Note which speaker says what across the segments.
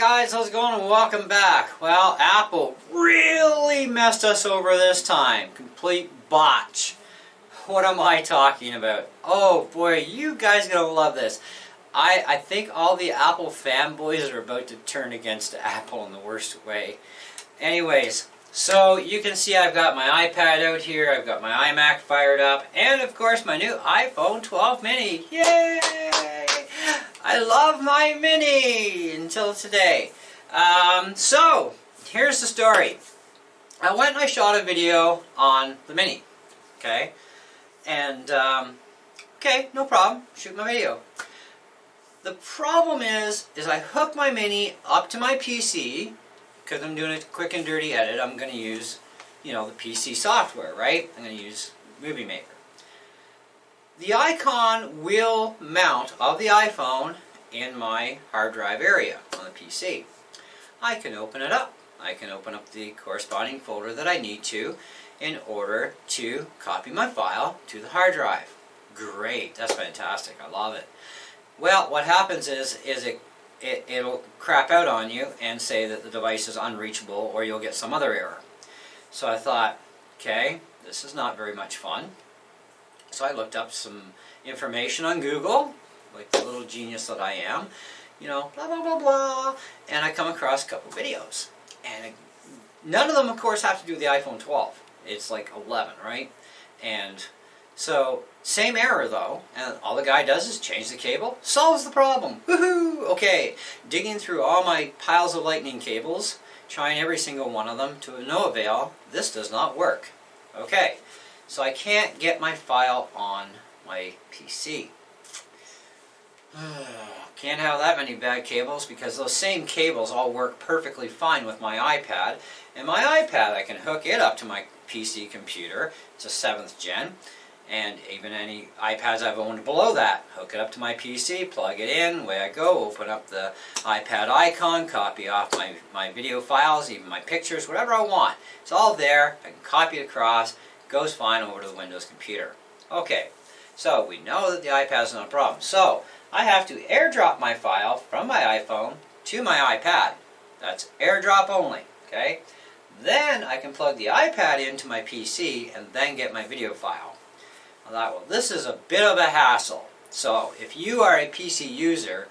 Speaker 1: guys, how's it going and welcome back. Well, Apple really messed us over this time. Complete botch. What am I talking about? Oh boy, you guys are going to love this. I think all the Apple fanboys are about to turn against Apple in the worst way. Anyways, so you can see I've got my iPad out here, I've got my iMac fired up, and of course my new iPhone 12 mini. Yay! I love my mini until today. So, here's the story. I went and I shot a video on the mini. Okay? And, okay, no problem. Shoot my video. The problem is I hook my mini up to my PC, because I'm doing a quick and dirty edit. I'm going to use, the PC software, right? I'm going to use Movie Maker. The icon will mount of the iPhone in my hard drive area on the PC. I can open it up. I can open up the corresponding folder that I need to in order to copy my file to the hard drive. Great, that's fantastic. I love it. Well, what happens is it'll crap out on you and say that the device is unreachable, or you'll get some other error. So I thought, okay, this is not very much fun. So I looked up some information on Google, like the little genius that I am, blah, blah, blah, blah, and I come across a couple videos. And none of them, of course, have to do with the iPhone 12. It's like 11, right? And so, same error though, and all the guy does is change the cable, solves the problem. Woohoo! Okay, digging through all my piles of lightning cables, trying every single one of them to no avail. This does not work. Okay. So I can't get my file on my PC. Can't have that many bad cables, because those same cables all work perfectly fine with my iPad. And my iPad, I can hook it up to my PC computer. It's a 7th gen. And even any iPads I've owned below that, hook it up to my PC, plug it in, away I go, open up the iPad icon, copy off my video files, even my pictures, whatever I want. It's all there. I can copy it across. Goes fine over to the Windows computer. Okay, so we know that the iPad is not a problem. So I have to airdrop my file from my iPhone to my iPad. That's airdrop only, okay? Then I can plug the iPad into my PC and then get my video file. I thought, well, this is a bit of a hassle. So if you are a PC user,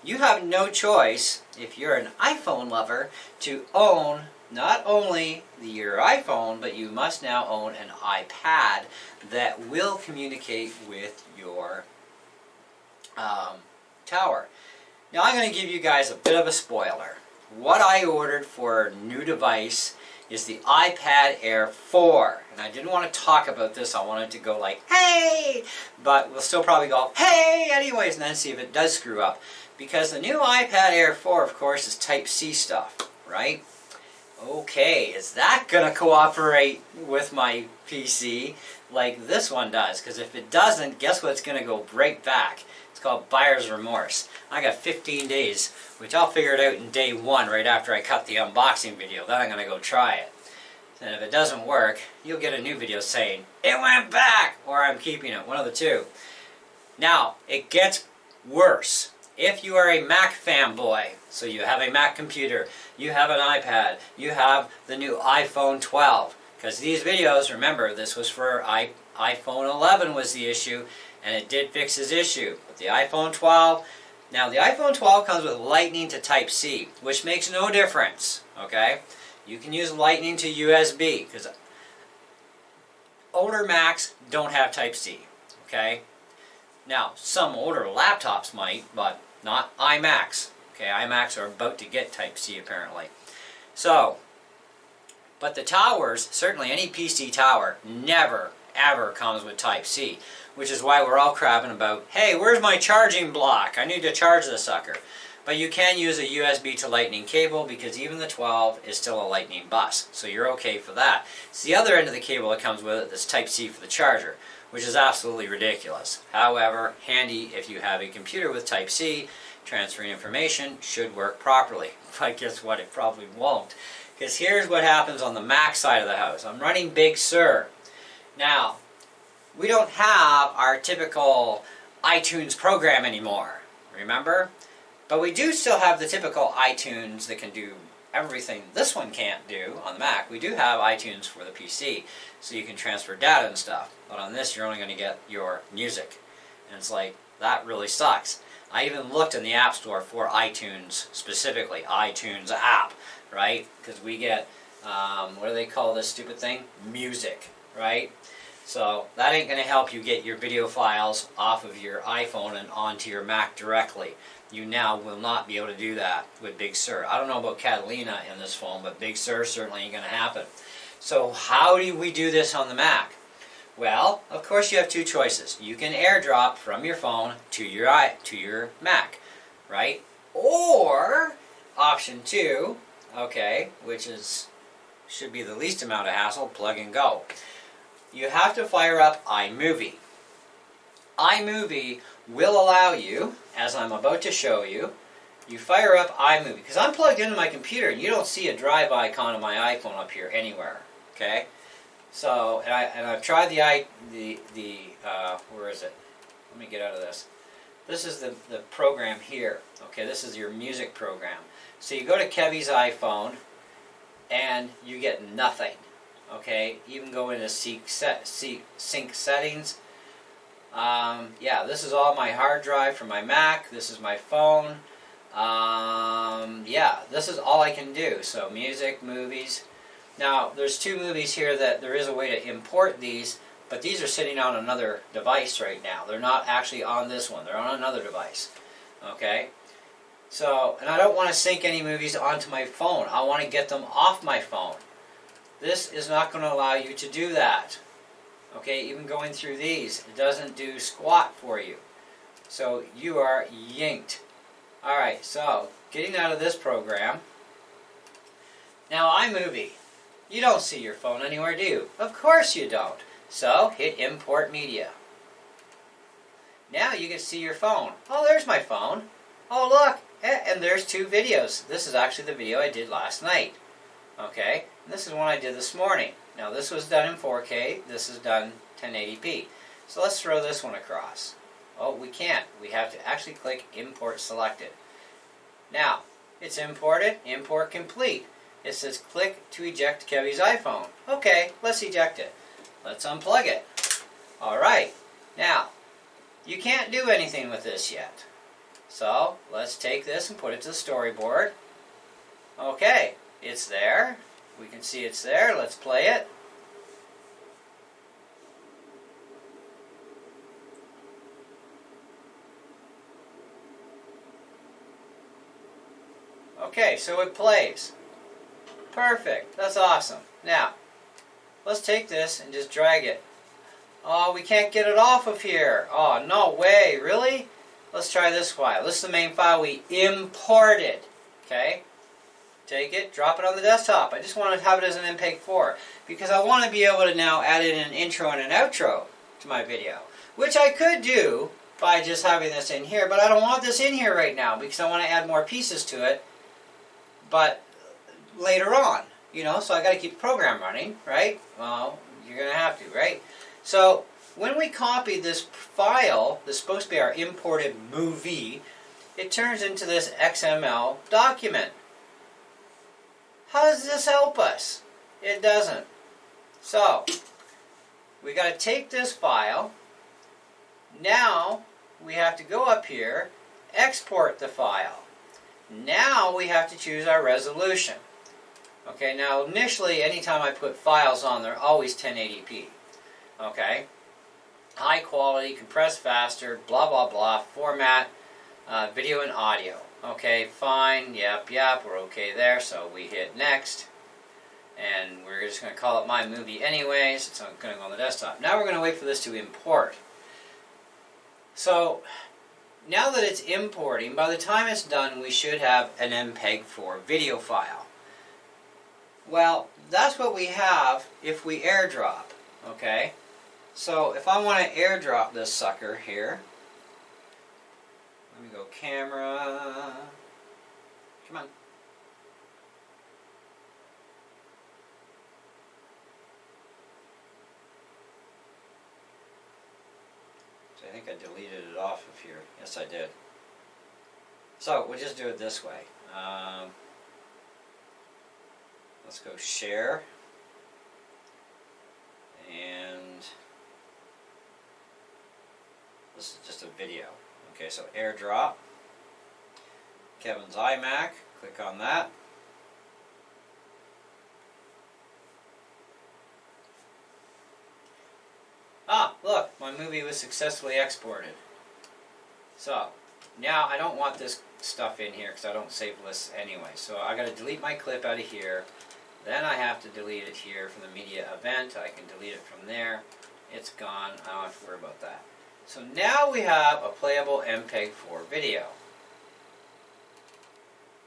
Speaker 1: you have no choice, if you're an iPhone lover, to own not only your iPhone, but you must now own an iPad that will communicate with your tower. Now I'm going to give you guys a bit of a spoiler. What I ordered for a new device is the iPad Air 4. And I didn't want to talk about this. I wanted to go like, hey! But we'll still probably go, hey! Anyways, and then see if it does screw up. Because the new iPad Air 4, of course, is Type-C stuff, right? Okay, is that going to cooperate with my PC like this one does? Because if it doesn't, guess what's going to go right back? It's called buyer's remorse. I got 15 days, which I'll figure it out in day 1 right after I cut the unboxing video. Then I'm going to go try it. And if it doesn't work, you'll get a new video saying, it went back! Or I'm keeping it, one of the two. Now, it gets worse. If you are a Mac fanboy, so you have a Mac computer, you have an iPad, you have the new iPhone 12, because these videos, remember, this was for iPhone 11 was the issue, and it did fix his issue. But the iPhone 12, now the iPhone 12 comes with Lightning to Type-C, which makes no difference, okay? You can use Lightning to USB, because older Macs don't have Type-C, okay? Now, some older laptops might, but not iMacs. Okay, iMacs are about to get Type-C apparently. So, but the towers, certainly any PC tower, never ever comes with Type-C, which is why we're all crabbing about, hey, where's my charging block? I need to charge the sucker. But you can use a USB to Lightning cable, because even the 12 is still a Lightning bus, so you're okay for that. It's the other end of the cable that comes with it that's Type-C for the charger, which is absolutely ridiculous. However, handy if you have a computer with Type-C, transferring information should work properly. But guess what? It probably won't. Because here's what happens on the Mac side of the house. I'm running Big Sur. Now, we don't have our typical iTunes program anymore. Remember? But we do still have the typical iTunes that can do everything this one can't do on the Mac. We do have iTunes for the PC, so you can transfer data and stuff. But on this, you're only going to get your music. And it's like, that really sucks. I even looked in the App Store for iTunes specifically, iTunes app, right? Because we get, what do they call this stupid thing? Music, right? So that ain't going to help you get your video files off of your iPhone and onto your Mac directly. You now will not be able to do that with Big Sur. I don't know about Catalina in this phone, but Big Sur certainly ain't going to happen. So how do we do this on the Mac? Well, of course you have two choices. You can AirDrop from your phone to your Mac, right? Or option 2, okay, which should be the least amount of hassle, plug and go. You have to fire up iMovie. iMovie will allow you, as I'm about to show you, you fire up iMovie. Because I'm plugged into my computer and you don't see a drive icon on my iPhone up here anywhere, okay? So, and I've tried where is it? Let me get out of this. This is the program here, okay? This is your music program. So you go to Kevy's iPhone and you get nothing. Okay, even go into sync settings. Yeah, this is all my hard drive for my Mac. This is my phone. Yeah, this is all I can do. So music, movies. Now, there's 2 movies here that there is a way to import these, but these are sitting on another device right now. They're not actually on this one. They're on another device. Okay? So, and I don't want to sync any movies onto my phone. I want to get them off my phone. This is not going to allow you to do that. Okay, even going through these, it doesn't do squat for you. So you are yanked. Alright, so getting out of this program. Now iMovie. You don't see your phone anywhere, do you? Of course you don't. So hit Import Media. Now you can see your phone. Oh, there's my phone. Oh, look, and there's 2 videos. This is actually the video I did last night. Okay, and this is one I did this morning. Now this was done in 4K, this is done 1080p. So let's throw this one across. Oh, we can't. We have to actually click Import Selected. Now, it's imported, import complete. It says click to eject Kevy's iPhone. Okay, let's eject it. Let's unplug it. Alright, now, you can't do anything with this yet. So, let's take this and put it to the storyboard. Okay. It's there. We can see it's there. Let's play it. Okay, so it plays. Perfect. That's awesome. Now, let's take this and just drag it. Oh, we can't get it off of here. Oh, no way. Really? Let's try this file. This is the main file we imported. Okay? Take it, drop it on the desktop. I just want to have it as an MPEG-4 because I want to be able to now add in an intro and an outro to my video, which I could do by just having this in here, but I don't want this in here right now because I want to add more pieces to it, but later on, you know, so I got to keep the program running, right? Well, you're going to have to, right? So when we copy this file, this is supposed to be our imported movie, it turns into this XML document. How does this help us? It doesn't. So, we got to take this file. Now, we have to go up here, export the file. Now, we have to choose our resolution. Okay, now initially, anytime I put files on, they're always 1080p. Okay? High quality, compressed faster, blah, blah, blah, format, video and audio. Okay, fine, yep, we're okay there, so we hit next. And we're just going to call it My Movie anyways, so I'm going to go on the desktop. Now we're going to wait for this to import. So, now that it's importing, by the time it's done, we should have an MPEG-4 video file. Well, that's what we have if we AirDrop, okay? So, if I want to AirDrop this sucker here, let me go camera. Come on. So I think I deleted it off of here. Yes, I did. So we'll just do it this way. Let's go share, and this is just a video. Okay, so AirDrop, Kevin's iMac, click on that. Ah, look, my movie was successfully exported. So now I don't want this stuff in here because I don't save lists anyway. So I got to delete my clip out of here. Then I have to delete it here from the media event. I can delete it from there. It's gone. I don't have to worry about that. So now we have a playable MPEG-4 video.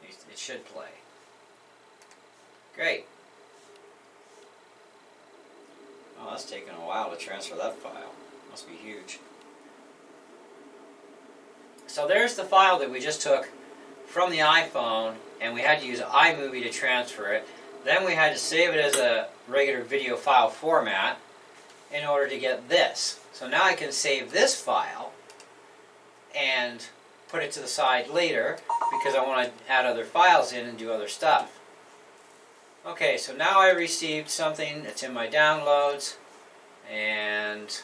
Speaker 1: It should play. Great. Oh, that's taking a while to transfer that file. Must be huge. So there's the file that we just took from the iPhone, and we had to use iMovie to transfer it. Then we had to save it as a regular video file format in order to get this. So now I can save this file and put it to the side later because I want to add other files in and do other stuff. Okay, so now I received something that's in my downloads, and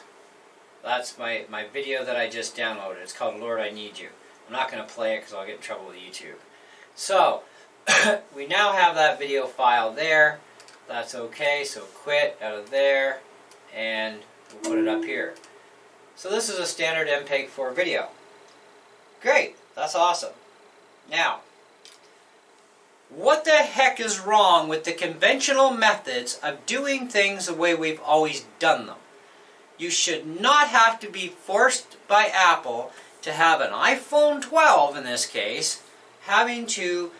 Speaker 1: that's my video that I just downloaded. It's called Lord, I Need You. I'm not going to play it because I'll get in trouble with YouTube. So we now have that video file there. That's okay, so quit out of there, and we'll put it up here. So this is a standard MPEG-4 video. Great, that's awesome. Now, what the heck is wrong with the conventional methods of doing things the way we've always done them? You should not have to be forced by Apple to have an iPhone 12, in this case, having to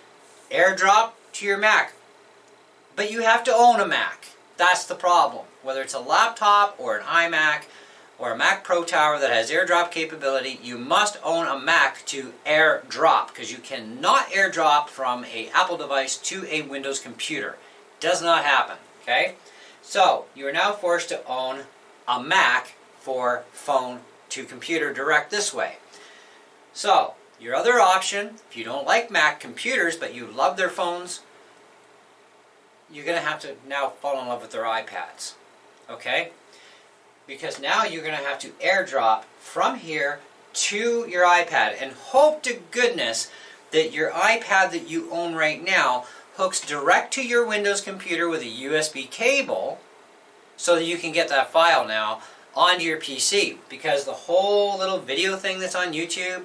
Speaker 1: AirDrop to your Mac. But you have to own a Mac. That's the problem. Whether it's a laptop or an iMac or a Mac Pro Tower that has AirDrop capability, you must own a Mac to AirDrop, because you cannot AirDrop from an Apple device to a Windows computer. Does not happen, okay? So, you are now forced to own a Mac for phone to computer direct this way. So, your other option, if you don't like Mac computers but you love their phones, you're going to have to now fall in love with their iPads. Okay? Because now you're going to have to AirDrop from here to your iPad, and hope to goodness that your iPad that you own right now hooks direct to your Windows computer with a USB cable so that you can get that file now onto your PC, because the whole little video thing that's on YouTube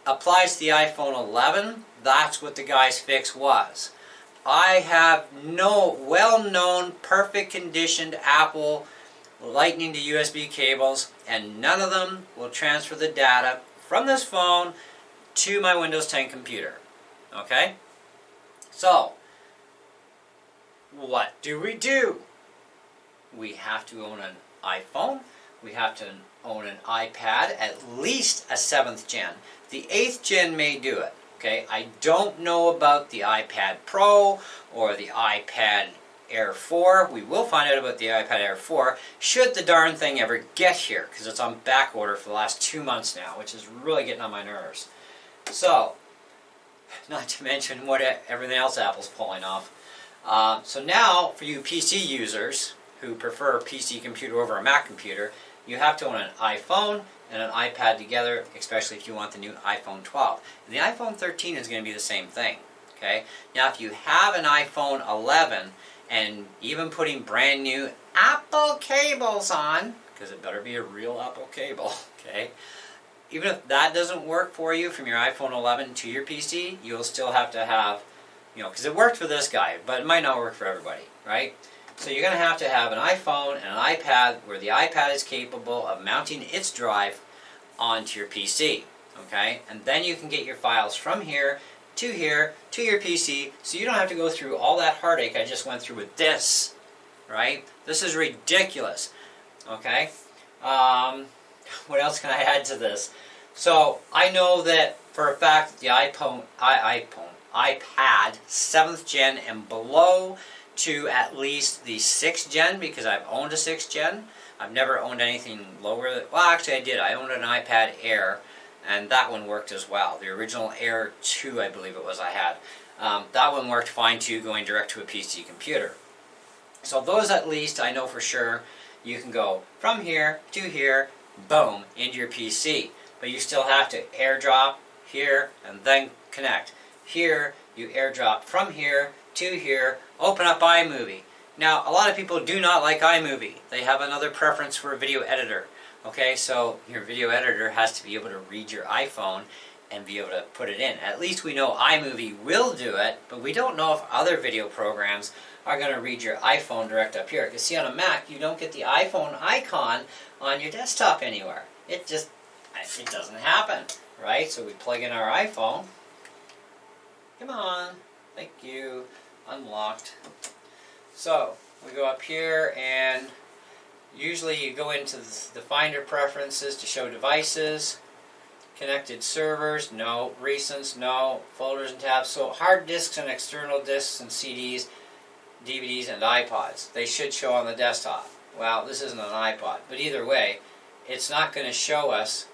Speaker 1: applies to the iPhone 11. That's what the guy's fix was. I have no well-known, perfect conditioned Apple Lightning to USB cables, and none of them will transfer the data from this phone to my Windows 10 computer. Okay? So, what do? We have to own an iPhone. We have to own an iPad, at least a 7th gen. The 8th gen may do it. Okay? I don't know about the iPad Pro or the iPad Air 4. We will find out about the iPad Air 4 should the darn thing ever get here, because it's on back order for the last 2 months now, which is really getting on my nerves. So, not to mention what everything else Apple's pulling off. So now, for you PC users who prefer a PC computer over a Mac computer, you have to own an iPhone and an iPad together, especially if you want the new iPhone 12. And the iPhone 13 is going to be the same thing. Okay? Now, if you have an iPhone 11, and even putting brand new Apple cables on, because it better be a real Apple cable, okay? Even if that doesn't work for you from your iPhone 11 to your PC, you'll still have to have, because it worked for this guy, but it might not work for everybody, right? So you're going to have an iPhone and an iPad where the iPad is capable of mounting its drive onto your PC, okay? And then you can get your files from here to your PC, so you don't have to go through all that heartache I just went through with this, right? This is ridiculous, okay? What else can I add to this? So, I know that for a fact the iPad 7th gen and below to at least the 6th gen, because I've owned a 6th gen. I've never owned anything lower. Well, actually I did. I owned an iPad Air and that one worked as well. The original Air 2, I believe it was, I had. That one worked fine too, going direct to a PC computer. So those, at least I know for sure, you can go from here to here, boom, into your PC. But you still have to airdrop here and then connect. Here, you airdrop from here to here, open up iMovie. Now, a lot of people do not like iMovie. They have another preference for a video editor. Okay, so your video editor has to be able to read your iPhone and be able to put it in. At least we know iMovie will do it, but we don't know if other video programs are going to read your iPhone direct up here. Because see, on a Mac, you don't get the iPhone icon on your desktop anywhere. It doesn't happen, right? So we plug in our iPhone. Come on, thank you, unlocked. So we go up here, and usually you go into the Finder preferences to show devices, connected servers, no, recents, no, folders and tabs. So hard disks and external disks and CDs, DVDs and iPods, they should show on the desktop. Well, this isn't an iPod, but either way, it's not going to show us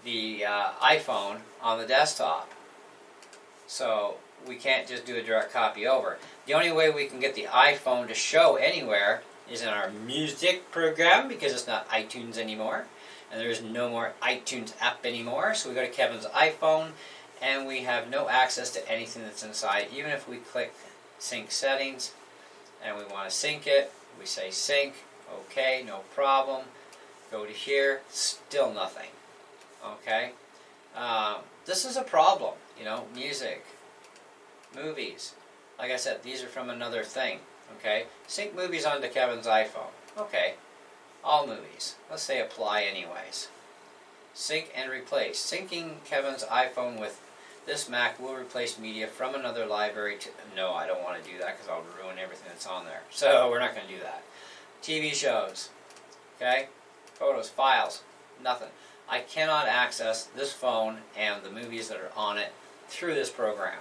Speaker 1: the iPhone on the desktop. So we can't just do a direct copy over. The only way we can get the iPhone to show anywhere is in our music program, because it's not iTunes anymore. And there is no more iTunes app anymore. So we go to Kevin's iPhone, and we have no access to anything that's inside. Even if we click sync settings, and we want to sync it, we say sync, okay, no problem. Go to here, still nothing. Okay? This is a problem, you know, music, movies. Like I said, these are from another thing, okay? Sync movies onto Kevin's iPhone. Okay, all movies. Let's say apply anyways. Sync and replace. Syncing Kevin's iPhone with this Mac will replace media from another library to... No, I don't want to do that because I'll ruin everything that's on there. So we're not going to do that. TV shows, okay? Photos, files, nothing. I cannot access this phone and the movies that are on it through this program.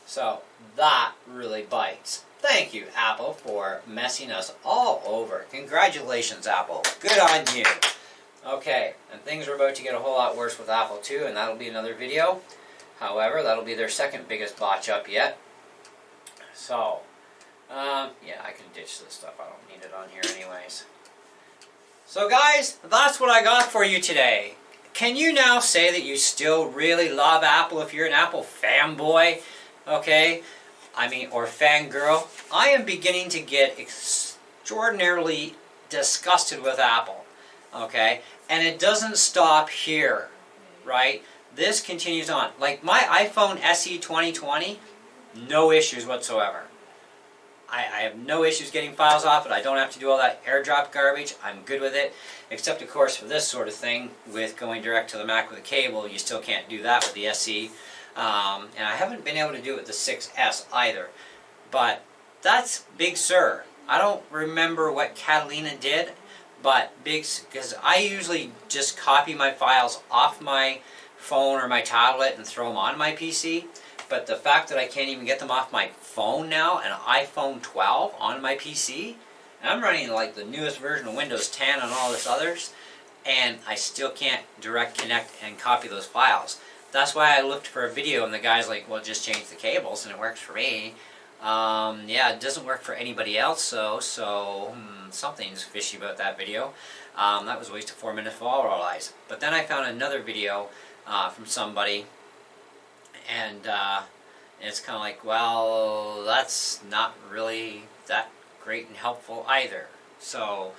Speaker 1: So that really bites. Thank you, Apple, for messing us all over. Congratulations, Apple. Good on you. Okay, and things are about to get a whole lot worse with Apple too, and that'll be another video. However, that'll be their second biggest botch up yet. So, yeah, I can ditch this stuff. I don't need it on here anyways. So guys, that's what I got for you today. Can you now say that you still really love Apple if you're an Apple fanboy? Okay? I mean, or fangirl? I am beginning to get extraordinarily disgusted with Apple. Okay? And it doesn't stop here. Right? This continues on. Like my iPhone SE 2020, no issues whatsoever. I have no issues getting files off it. I don't have to do all that airdrop garbage. I'm good with it. Except, of course, for this sort of thing, with going direct to the Mac with a cable, you still can't do that with the SE. And I haven't been able to do it with the 6S either. But that's Big Sur. I don't remember what Catalina did, but because I usually just copy my files off my phone or my tablet and throw them on my PC. But the fact that I can't even get them off my phone now, an iPhone 12 on my PC, and I'm running like the newest version of Windows 10 and all this others, and I still can't direct connect and copy those files. That's why I looked for a video, and the guy's like, well, just change the cables, and it works for me. Yeah, it doesn't work for anybody else, so something's fishy about that video. That was a waste of 4 minutes for all our lives. But then I found another video from somebody, and it's kind of like, well, that's not really that great and helpful either. So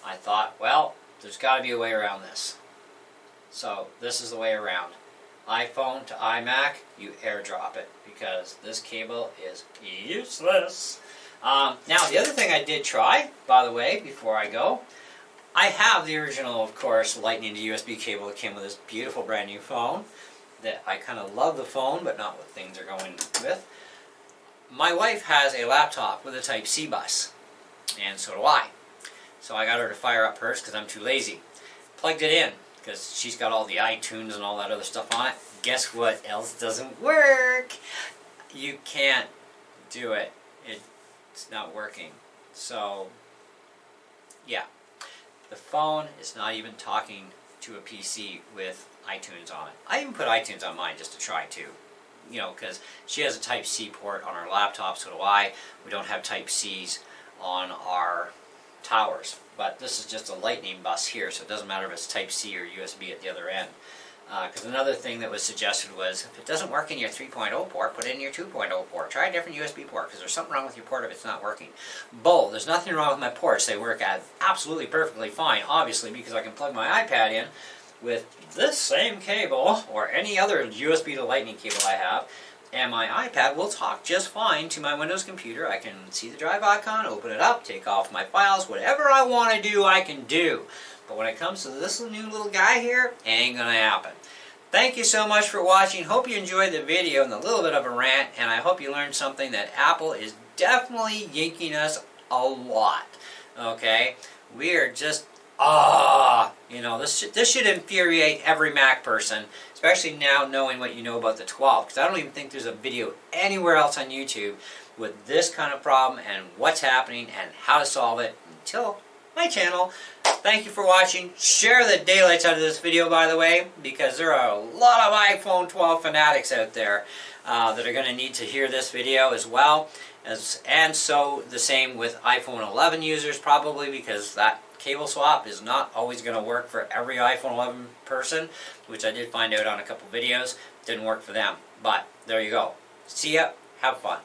Speaker 1: I thought, well, there's got to be a way around this. So this is the way around. iPhone to iMac, you airdrop it, because this cable is useless. Now, the other thing I did try, by the way, before I go, I have the original, of course, Lightning to USB cable that came with this beautiful brand new phone. That I kind of love the phone, but not what things are going with. My wife has a laptop with a Type-C bus, and so do I. So I got her to fire up hers because I'm too lazy. Plugged it in, because she's got all the iTunes and all that other stuff on it. Guess what else doesn't work? You can't do it. It's not working. So, yeah. The phone is not even talking to a PC with iTunes on it. I even put iTunes on mine just to try too. You know, because she has a Type-C port on her laptop, so do I. We don't have Type-Cs on our towers. But this is just a lightning bus here, so it doesn't matter if it's Type-C or USB at the other end. Because another thing that was suggested was, if it doesn't work in your 3.0 port, put it in your 2.0 port. Try a different USB port, because there's something wrong with your port if it's not working. Bull, there's nothing wrong with my ports. They work absolutely perfectly fine, obviously, because I can plug my iPad in with this same cable, or any other USB to Lightning cable I have, and my iPad will talk just fine to my Windows computer. I can see the drive icon, open it up, take off my files, whatever I want to do, I can do. But when it comes to this new little guy here, it ain't gonna happen. Thank you so much for watching. Hope you enjoyed the video and a little bit of a rant, and I hope you learned something that Apple is definitely yanking us a lot. Okay? We are just, you know, this should infuriate every Mac person, especially now knowing what you know about the 12, because I don't even think there's a video anywhere else on YouTube with this kind of problem and what's happening and how to solve it until my channel. Thank you for watching. Share the daylights out of this video, by the way, because there are a lot of iPhone 12 fanatics out there that are going to need to hear this video as well. And so the same with iPhone 11 users, probably, because that cable swap is not always going to work for every iPhone 11 person, which I did find out on a couple videos. Didn't work for them. But there you go. See ya. Have fun.